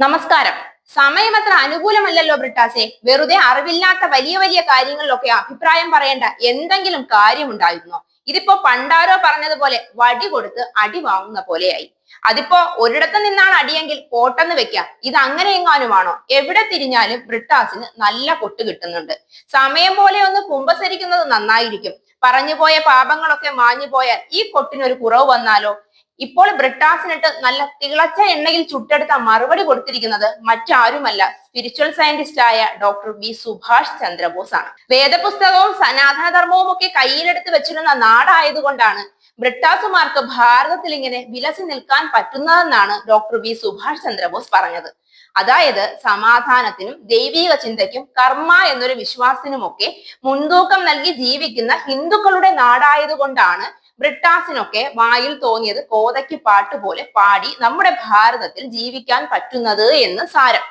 നമസ്കാരം. സമയം അത്ര അനുകൂലമല്ലല്ലോ ബ്രിട്ടാസെ. വെറുതെ അറിവില്ലാത്ത വലിയ വലിയ കാര്യങ്ങളിലൊക്കെ അഭിപ്രായം പറയേണ്ട എന്തെങ്കിലും കാര്യമുണ്ടായിരുന്നോ? ഇതിപ്പോ പണ്ടാരോ പറഞ്ഞതുപോലെ വടി കൊടുത്ത് അടി വാങ്ങുന്ന പോലെയായി. അതിപ്പോ ഒരിടത്ത് നിന്നാണ് അടിയെങ്കിൽ പോട്ടെന്ന് വെക്കാം. ഇത് അങ്ങനെ എങ്ങാനുമാണോ? എവിടെ തിരിഞ്ഞാലും ബ്രിട്ടാസിന് നല്ല കൊട്ട് കിട്ടുന്നുണ്ട്. സമയം പോലെ ഒന്ന് കുമ്പസരിക്കുന്നത് നന്നായിരിക്കും. പറഞ്ഞുപോയ പാപങ്ങളൊക്കെ മാഞ്ഞു പോയാൽ ഈ കൊട്ടിനൊരു കുറവ് വന്നാലോ? ഇപ്പോൾ ബ്രിട്ടാസിനിട്ട് നല്ല തിളച്ച എണ്ണയിൽ ചുട്ടെടുത്ത മറുപടി കൊടുത്തിരിക്കുന്നത് മറ്റാരുമല്ല, സ്പിരിച്വൽ സയന്റിസ്റ്റ് ആയ ഡോക്ടർ ബി സുഭാഷ് ചന്ദ്രബോസ് ആണ്. വേദപുസ്തകവും സനാതനധർമ്മവും ഒക്കെ കയ്യിലെടുത്ത് വെച്ചിരുന്ന നാടായതുകൊണ്ടാണ് ബ്രിട്ടാസുമാർക്ക് ഭാരതത്തിൽ ഇങ്ങനെ വിലസി നിൽക്കാൻ പറ്റുന്നതെന്നാണ് ഡോക്ടർ ബി സുഭാഷ് ചന്ദ്രബോസ് പറഞ്ഞത്. അതായത് സമാധാനത്തിനും ദൈവിക ചിന്തയ്ക്കും കർമ്മ എന്നൊരു വിശ്വാസത്തിനുമൊക്കെ മുൻതൂക്കം നൽകി ജീവിക്കുന്ന ഹിന്ദുക്കളുടെ നാടായതുകൊണ്ടാണ് ബ്രിട്ടാസിനൊക്കെ വായിൽ തോന്നിയത് കോതയ്ക്ക് പാട്ട് പോലെ പാടി നമ്മുടെ ഭാരതത്തിൽ ജീവിക്കാൻ പറ്റുന്നത് എന്ന് സാരം.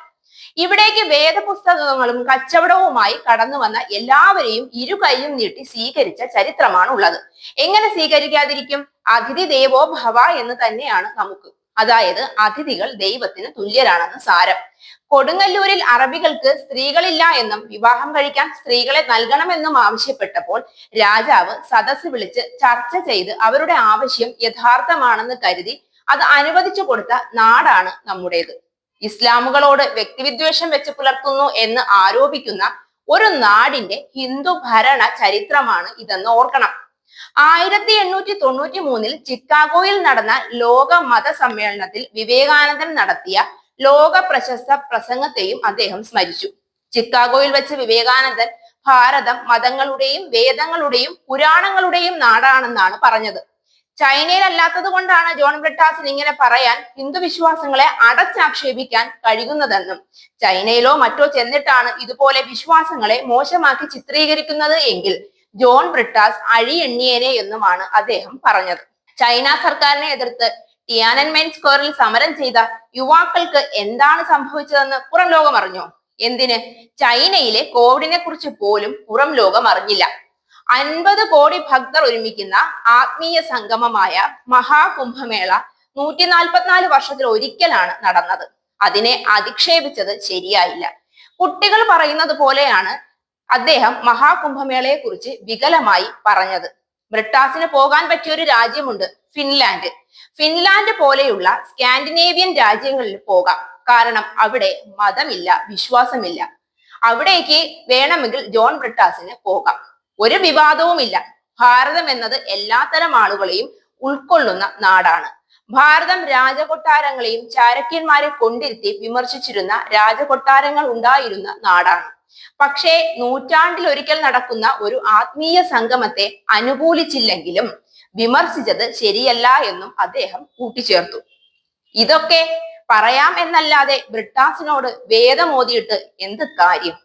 ഇവിടേക്ക് വേദപുസ്തകങ്ങളും കച്ചവടവുമായി കടന്നു വന്ന എല്ലാവരെയും ഇരുകൈയും നീട്ടി സ്വീകരിച്ച ചരിത്രമാണ് ഉള്ളത്. എങ്ങനെ സ്വീകരിക്കാതിരിക്കും? അതിഥി ദേവോ ഭവ എന്ന് തന്നെയാണ് നമുക്ക്. അതായത് അതിഥികൾ ദൈവത്തിന് തുല്യരാണെന്ന് സാരം. കൊടുങ്ങല്ലൂരിൽ അറബികൾക്ക് സ്ത്രീകളില്ല എന്നും വിവാഹം കഴിക്കാൻ സ്ത്രീകളെ നൽകണമെന്നും ആവശ്യപ്പെട്ടപ്പോൾ രാജാവ് സദസ്സ് വിളിച്ച് ചർച്ച ചെയ്ത് അവരുടെ ആവശ്യം യഥാർത്ഥമാണെന്ന് കരുതി അത് അനുവദിച്ചു കൊടുത്ത നാടാണ് നമ്മുടേത്. ഇസ്ലാമുകളോട് വ്യക്തിവിദ്വേഷം വെച്ച് പുലർത്തുന്നു എന്ന് ആരോപിക്കുന്ന ഒരു നാടിന്റെ ഹിന്ദു ഭരണ ചരിത്രമാണ് ഇതെന്ന് ഓർക്കണം. 1893 ചിക്കാഗോയിൽ നടന്ന ലോക മത സമ്മേളനത്തിൽ വിവേകാനന്ദൻ നടത്തിയ ലോക പ്രശസ്ത പ്രസംഗത്തെയും അദ്ദേഹം സ്മരിച്ചു. ചിക്കാഗോയിൽ വെച്ച് വിവേകാനന്ദൻ ഭാരതം മതങ്ങളുടെയും വേദങ്ങളുടെയും പുരാണങ്ങളുടെയും നാടാണെന്നാണ് പറഞ്ഞത്. ചൈനയിലല്ലാത്തത് കൊണ്ടാണ് ജോൺ ബ്രിട്ടാസിന് ഇങ്ങനെ പറയാൻ ഹിന്ദു വിശ്വാസങ്ങളെ അടച്ചാക്ഷേപിക്കാൻ കഴിയുന്നതെന്നും ചൈനയിലോ മറ്റോ ചെന്നിട്ടാണ് ഇതുപോലെ വിശ്വാസങ്ങളെ മോശമാക്കി ചിത്രീകരിക്കുന്നത് എങ്കിൽ ജോൺ ബ്രിട്ടാസ് അഴിയെണ്ണിയേനെ എന്നുമാണ് അദ്ദേഹം പറഞ്ഞത്. ചൈന സർക്കാരിനെ എതിർത്ത് ടിയാനൻമെൻ സ്ക്വയറിൽ സമരം ചെയ്ത യുവാക്കൾക്ക് എന്താണ് സംഭവിച്ചതെന്ന് പുറം ലോകം അറിഞ്ഞോ? എന്തിന്? ചൈനയിലെ കോവിഡിനെ കുറിച്ച് പോലും പുറം ലോകം അറിഞ്ഞില്ല. 50 കോടി ഭക്തർ ഒരുമിക്കുന്ന ആത്മീയ സംഗമമായ മഹാകുംഭമേള 144 വർഷത്തിൽ ഒരിക്കലാണ് നടന്നത്. അതിനെ അധിക്ഷേപിച്ചത് ശരിയായില്ല. കുട്ടികൾ പറയുന്നത് പോലെയാണ് അദ്ദേഹം മഹാകുംഭമേളയെ കുറിച്ച് വികലമായി പറഞ്ഞത്. ബ്രിട്ടാസിന് പോകാൻ പറ്റിയ ഒരു രാജ്യമുണ്ട്, ഫിൻലാൻഡ്. ഫിൻലാൻഡ് പോലെയുള്ള സ്കാൻഡിനേവിയൻ രാജ്യങ്ങളിൽ പോകാം. കാരണം അവിടെ മതമില്ല, വിശ്വാസമില്ല. അവിടേക്ക് വേണമെങ്കിൽ ജോൺ ബ്രിട്ടാസിന് പോകാം. ഒരു വിവാദവുമില്ല. ഭാരതം എന്നത് എല്ലാത്തരം ആളുകളെയും ഉൾക്കൊള്ളുന്ന നാടാണ്. ഭാരതം രാജകൊട്ടാരങ്ങളെയും ചാരക്യന്മാരെ കൊണ്ടിരുത്തി വിമർശിച്ചിരുന്ന രാജകൊട്ടാരങ്ങൾ ഉണ്ടായിരുന്ന നാടാണ്. പക്ഷേ നൂറ്റാണ്ടിലൊരിക്കൽ നടക്കുന്ന ഒരു ആത്മീയ സംഗമത്തെ അനുകൂലിച്ചില്ലെങ്കിലും വിമർശിച്ചത് ശരിയല്ല എന്നും അദ്ദേഹം കൂട്ടിച്ചേർത്തു. ഇതൊക്കെ പറയാം എന്നല്ലാതെ ബ്രിട്ടാസിനോട് വേദമോദിയിട്ട് എന്ത് കാര്യം?